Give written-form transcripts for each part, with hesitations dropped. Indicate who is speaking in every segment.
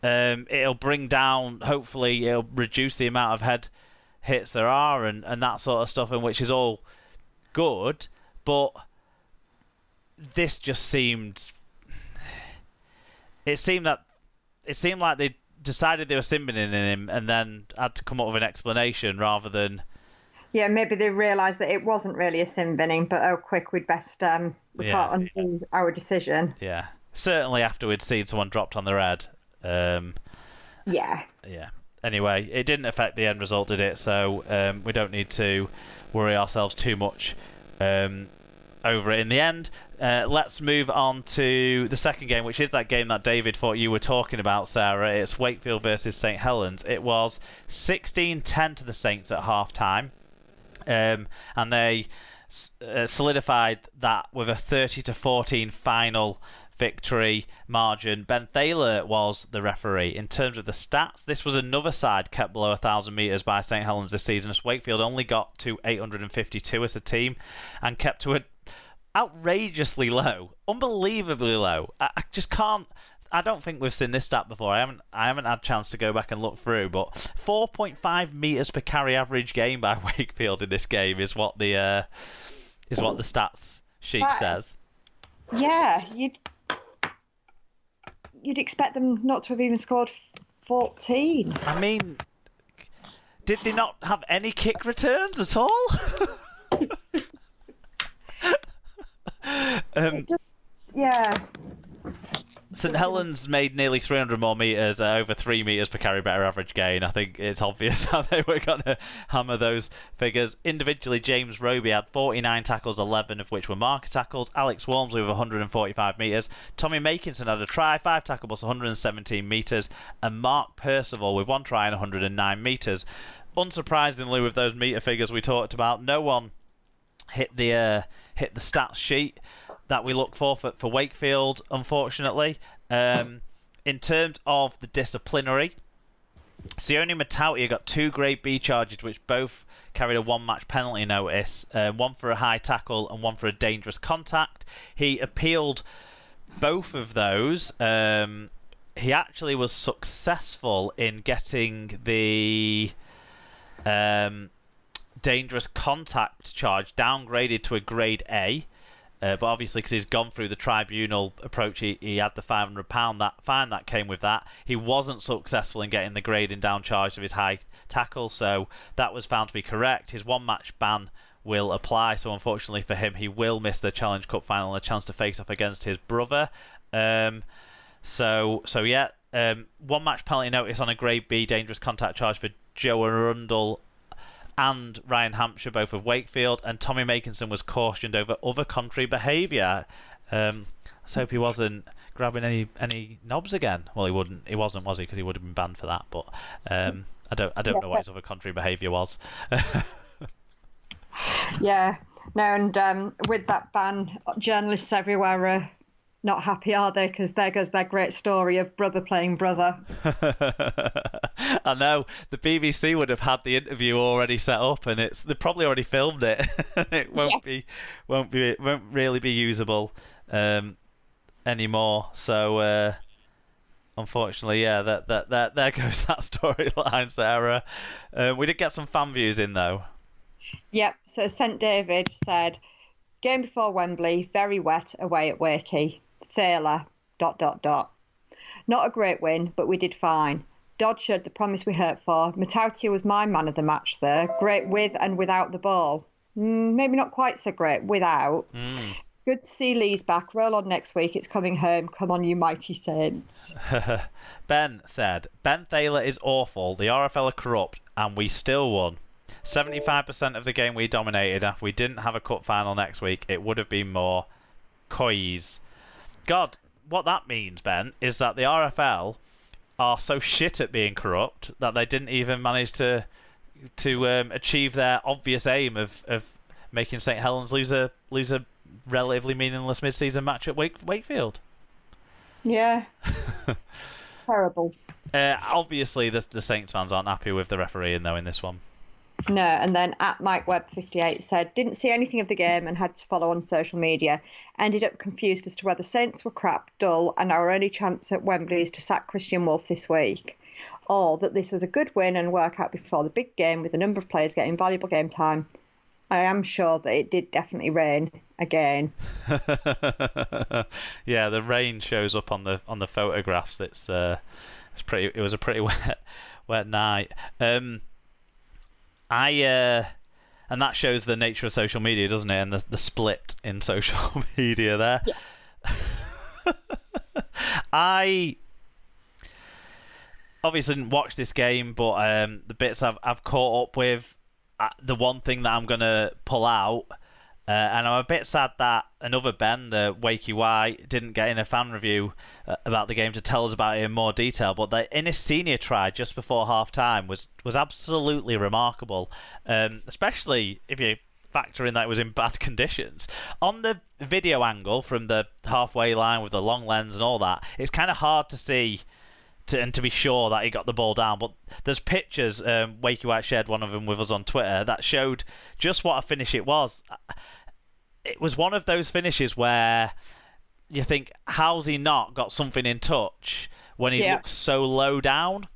Speaker 1: It'll bring down, hopefully, it'll reduce the amount of head hits there are and that sort of stuff, and which is all good, but this just seemed. It seemed like they decided they were simming in him and then had to come up with an explanation rather than.
Speaker 2: Yeah, maybe they realised that it wasn't really a sim binning, but oh, quick, we can't undo our decision.
Speaker 1: Yeah, certainly after we'd seen someone dropped on their head.
Speaker 2: Yeah.
Speaker 1: Anyway, it didn't affect the end result, did it? So we don't need to worry ourselves too much over it in the end. Let's move on to the second game, which is that game that David thought you were talking about, Sarah. It's Wakefield versus St Helens. It was 16-10 to the Saints at half-time, and they solidified that with a 30-14 final victory margin. Ben Thaler was the referee. In terms of the stats, this was another side kept below 1,000 metres by St Helens this season, as Wakefield only got to 852 as a team and kept to an outrageously low, unbelievably low. I just can't. I don't think we've seen this stat before. I haven't had a chance to go back and look through, but 4.5 metres per carry average gain by Wakefield in this game is what the stats sheet says.
Speaker 2: Yeah, you'd expect them not to have even scored 14.
Speaker 1: I mean, did they not have any kick returns at all?
Speaker 2: Yeah.
Speaker 1: St Helens made nearly 300 more metres, over 3 metres per carry better average gain. I think it's obvious how they were going to hammer those figures. Individually, James Roby had 49 tackles, 11 of which were marker tackles. Alex Walmsley with 145 metres. Tommy Makinson had a try, 5 tackle plus 117 metres. And Mark Percival with 1 try and 109 metres. Unsurprisingly, with those metre figures we talked about, no one hit the stats sheet that we look for Wakefield, unfortunately. In terms of the disciplinary, Sione Matautia got 2 grade B charges, which both carried a 1-match penalty notice, one for a high tackle and one for a dangerous contact. He appealed both of those. He actually was successful in getting the dangerous contact charge downgraded to a grade A. But obviously, because he's gone through the tribunal approach, he had the £500 fine that came with that. He wasn't successful in getting the grading down charge of his high tackle, so that was found to be correct. His 1-match ban will apply, so unfortunately for him, he will miss the Challenge Cup final and a chance to face off against his brother. 1-match penalty notice on a grade B dangerous contact charge for Joe Arundel and Ryan Hampshire, both of Wakefield, and Tommy Makinson was cautioned over other contrary behaviour. Let's hope he wasn't grabbing any knobs again. Well, he wasn't, was he? Because he would have been banned for that. But I don't know what his other contrary behaviour was.
Speaker 2: Yeah, no, and with that ban, journalists everywhere are not happy, are they? Because there goes their great story of brother playing brother.
Speaker 1: I know the BBC would have had the interview already set up, and they probably already filmed it. It won't really be usable anymore. So unfortunately, yeah, that there goes that storyline, Sarah. We did get some fan views in though.
Speaker 2: Yep. So St David said, game before Wembley, very wet away at Wakey. Thaler, ... Not a great win, but we did fine. Dodd showed the promise we hoped for. Matautia was my man of the match there. Great with and without the ball. Maybe not quite so great without. Good to see Lee's back. Roll on next week. It's coming home. Come on, you mighty Saints.
Speaker 1: Ben said, Ben Thaler is awful. The RFL are corrupt, and we still won. 75% of the game we dominated. If we didn't have a cup final next week, it would have been more. Coys. God, what that means, Ben, is that the RFL are so shit at being corrupt that they didn't even manage to achieve their obvious aim of making St Helens lose a relatively meaningless mid-season match at Wakefield.
Speaker 2: Yeah. Terrible.
Speaker 1: Obviously, the Saints fans aren't happy with the refereeing though in this one.
Speaker 2: No, and then at MikeWebb58 said, didn't see anything of the game and had to follow on social media. Ended up confused as to whether Saints were crap, dull, and our only chance at Wembley is to sack Christian Wolf this week. Or that this was a good win and workout before the big game with a number of players getting valuable game time. I am sure that it did definitely rain again.
Speaker 1: Yeah, the rain shows up on the photographs. It was a pretty wet night. And that shows the nature of social media, doesn't it? And the split in social media there.
Speaker 2: Yeah.
Speaker 1: I obviously didn't watch this game, but the bits I've caught up with, the one thing that I'm gonna pull out, and I'm a bit sad that another Ben, the Wakey Y, didn't get in a fan review about the game to tell us about it in more detail. But the Innis Senior try just before half time was absolutely remarkable, especially if you factor in that it was in bad conditions. On the video angle from the halfway line with the long lens and all that, it's kind of hard to see and to be sure that he got the ball down. But there's pictures, Wakey White shared one of them with us on Twitter, that showed just what a finish it was. It was one of those finishes where you think, how's he not got something in touch when he looks so low down?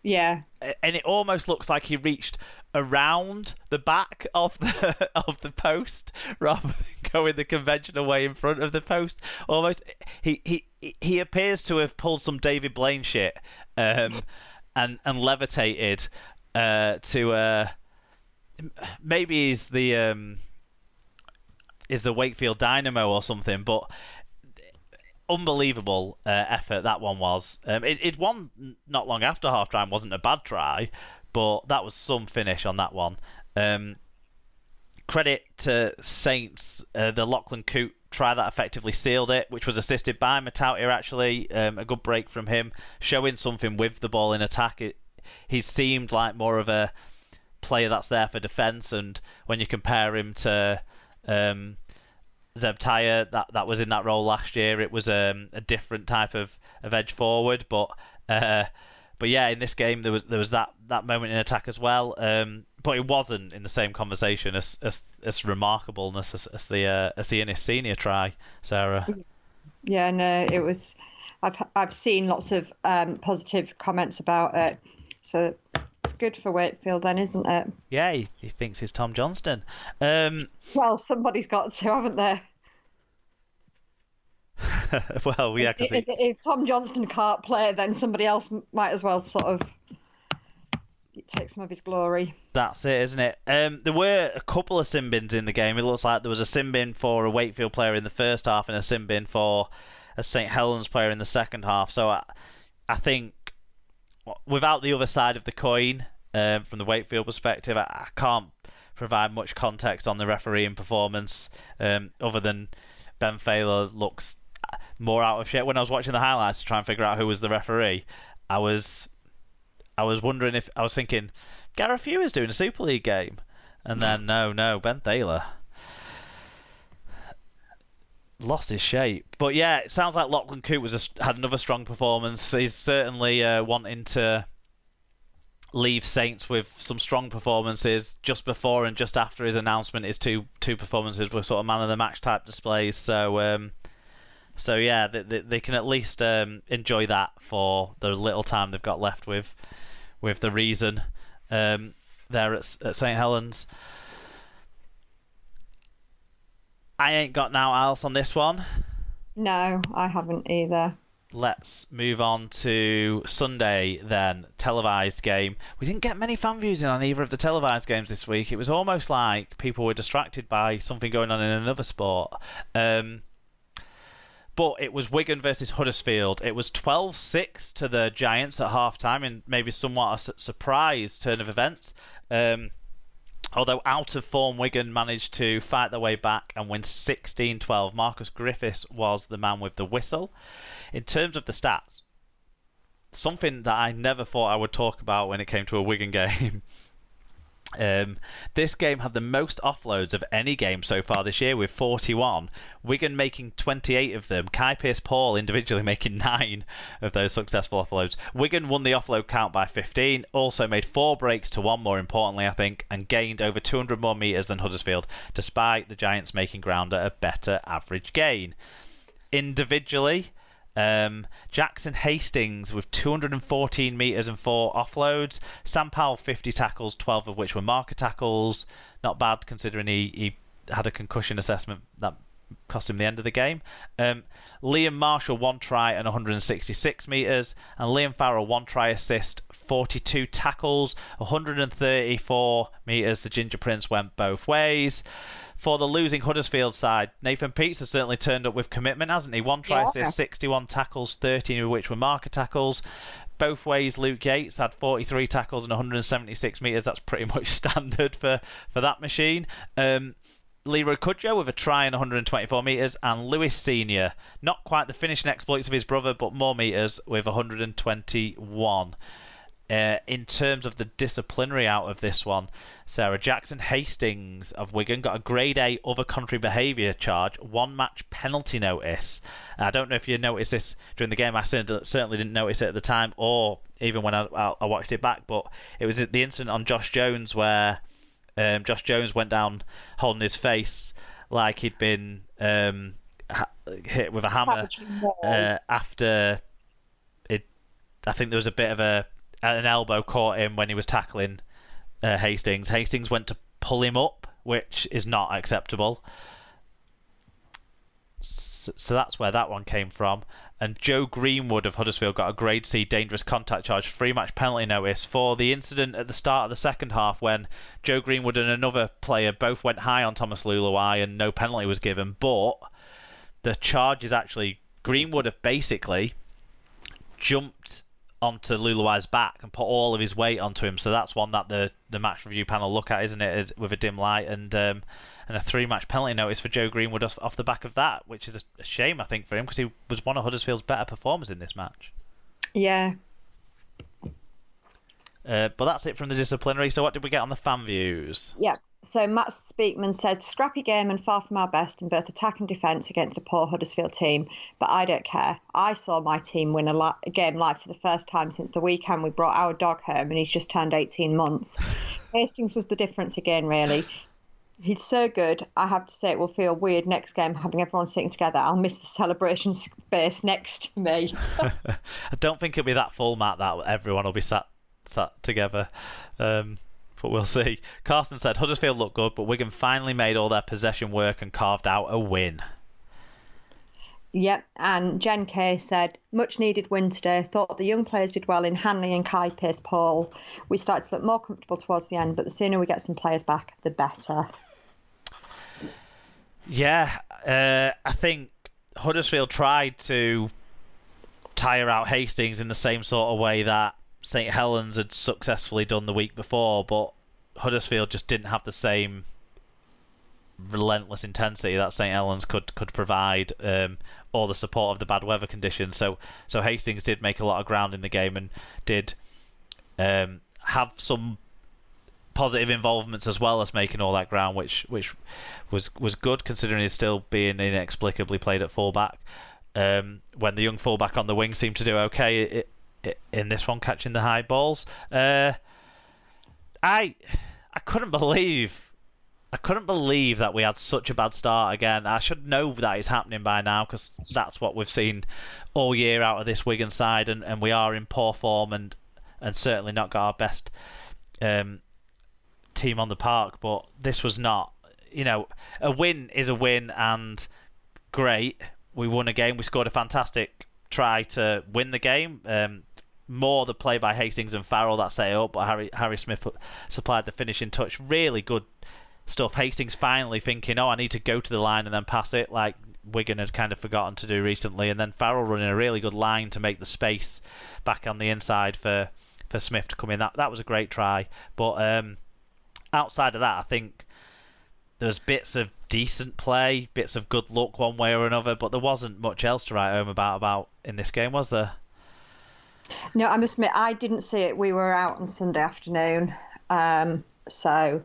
Speaker 2: Yeah.
Speaker 1: And it almost looks like he reached around the back of the post rather than going the conventional way in front of the post. Almost, he appears to have pulled some David Blaine shit and levitated to maybe he's the Wakefield Dynamo or something, but unbelievable effort that one was. It won not long after half time, wasn't a bad try, but that was some finish on that one. Credit to Saints, the Lachlan Coote try that effectively sealed it, which was assisted by Matautia actually. A good break from him, showing something with the ball in attack. He seemed like more of a player that's there for defence, and when you compare him to Zeb Tyre, that was in that role last year, it was a different type of edge forward, but yeah, in this game there was that moment in attack as well, but it wasn't in the same conversation as remarkableness as the Innis Senior try, Sarah.
Speaker 2: Yeah, no, it was. I've seen lots of positive comments about it, so it's good for Wakefield then, isn't it?
Speaker 1: Yeah, he thinks he's Tom Johnston.
Speaker 2: Well, somebody's got to, haven't they?
Speaker 1: Well, yeah, because
Speaker 2: if Tom Johnston can't play, then somebody else might as well sort of take some of his glory.
Speaker 1: That's it, isn't it? There were a couple of sin bins in the game. It looks like there was a sin bin for a Wakefield player in the first half and a sin bin for a St Helens player in the second half. So I think without the other side of the coin, from the Wakefield perspective, I can't provide much context on the refereeing performance, other than Ben Thaler looks more out of shape. When I was watching the highlights to try and figure out who was the referee, I was wondering if I was thinking Gareth Hughes doing a Super League game, and then no, Ben Thaler lost his shape. But yeah, it sounds like Lachlan Coote had another strong performance. He's certainly wanting to leave Saints with some strong performances. Just before and just after his announcement, his two performances were sort of man of the match type displays. So yeah, they can at least enjoy that for the little time they've got left with the Reason there at St Helens. I ain't got now else on this one.
Speaker 2: No, I haven't either.
Speaker 1: Let's move on to Sunday then, televised game. We didn't get many fan views in on either of the televised games this week. It was almost like people were distracted by something going on in another sport. But it was Wigan versus Huddersfield. It was 12-6 to the Giants at half-time, in maybe somewhat a surprise turn of events. Although out of form, Wigan managed to fight their way back and win 16-12. Marcus Griffiths was the man with the whistle. In terms of the stats, something that I never thought I would talk about when it came to a Wigan game. This game had the most offloads of any game so far this year with 41. Wigan making 28 of them. Kai Pearce-Paul individually making 9 of those successful offloads. Wigan won the offload count by 15, also made 4 breaks to 1 more importantly I think, and gained over 200 more metres than Huddersfield, despite the Giants making ground at a better average gain. Individually, Jackson Hastings with 214 metres and 4 offloads. Sam Powell 50 tackles, 12 of which were marker tackles. Not bad considering he had a concussion assessment that cost him the end of the game. Liam Marshall 1 try and 166 metres. And Liam Farrell 1 try assist, 42 tackles, 134 metres. The Ginger Prince went both ways. For the losing Huddersfield side, Nathan Peets has certainly turned up with commitment, hasn't he? 1 try assist, 61 tackles, 13 of which were marker tackles. Both ways, Luke Yates had 43 tackles and 176 metres. That's pretty much standard for that machine. Leroy Cudjoe with a try and 124 metres, and Lewis Senior, not quite the finishing exploits of his brother, but more metres with 121. In terms of the disciplinary out of this one, Sarah, Jackson Hastings of Wigan got a grade A other country behaviour charge, 1 match penalty notice. I don't know if you noticed this during the game. I certainly didn't notice it at the time, or even when I watched it back, but it was the incident on Josh Jones where Josh Jones went down holding his face like he'd been hit with a hammer after it. I think there was a bit of an elbow caught him when he was tackling Hastings. Hastings went to pull him up, which is not acceptable. So that's where that one came from. And Joe Greenwood of Huddersfield got a grade C dangerous contact charge, 3 match penalty notice for the incident at the start of the second half when Joe Greenwood and another player both went high on Thomas Luluai and no penalty was given. But the charge is actually Greenwood have basically jumped onto Luluai's back and put all of his weight onto him. So that's one that the match review panel look at, isn't it, with a dim light, and a 3 match penalty notice for Joe Greenwood off the back of that, which is a shame, I think, for him, because he was one of Huddersfield's better performers in this match.
Speaker 2: Yeah.
Speaker 1: But that's it from the disciplinary. So what did we get on the fan views?
Speaker 2: Yeah. So Matt Speakman said, scrappy game and far from our best in both attack and defence against a poor Huddersfield team, but I don't care. I saw my team win a game live for the first time since the weekend we brought our dog home and he's just turned 18 months. Hastings was the difference again, really. He's so good, I have to say it will feel weird next game having everyone sitting together. I'll miss the celebration space next to me.
Speaker 1: I don't think it'll be that full, Matt, that everyone will be sat together. But we'll see. Carsten said, Huddersfield looked good, but Wigan finally made all their possession work and carved out a win.
Speaker 2: Yep, and Jen Kay said, much needed win today. Thought the young players did well in Hanley and Kai Pearce-Paul. We started to look more comfortable towards the end, but the sooner we get some players back, the better. Yeah,
Speaker 1: I think Huddersfield tried to tire out Hastings in the same sort of way that St Helens had successfully done the week before, but Huddersfield just didn't have the same relentless intensity that St Helens could provide, or the support of the bad weather conditions. So Hastings did make a lot of ground in the game and did have some positive involvements as well as making all that ground, which was good considering he's still being inexplicably played at fullback. When the young fullback on the wing seemed to do okay in this one, catching the high balls. I couldn't believe that we had such a bad start again. I should know that it's happening by now because that's what we've seen all year out of this Wigan side, and we are in poor form and certainly not got our best team on the park. But this was not, a win is a win, and great. We won a game. We scored a fantastic try to win the game. More the play by Hastings and Farrell that set it up, but Harry Smith supplied the finishing touch. Really good stuff. Hastings finally thinking, I need to go to the line and then pass it, like Wigan had kind of forgotten to do recently. And then Farrell running a really good line to make the space back on the inside for Smith to come in. That was a great try. But outside of that, I think there's bits of decent play, bits of good luck one way or another, but there wasn't much else to write home about in this game, was there?
Speaker 2: No, I must admit, I didn't see it. We were out on Sunday afternoon. So,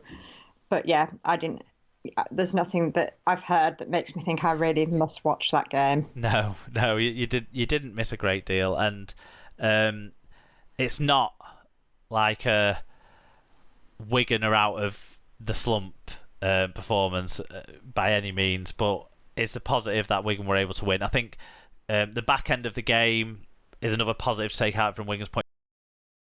Speaker 2: but yeah, I didn't. There's nothing that I've heard that makes me think I really must watch that game.
Speaker 1: No, you didn't miss a great deal, and it's not like a Wigan are out of the slump performance by any means, but it's a positive that Wigan were able to win. I think the back end of the game is another positive to take out from Wigan's point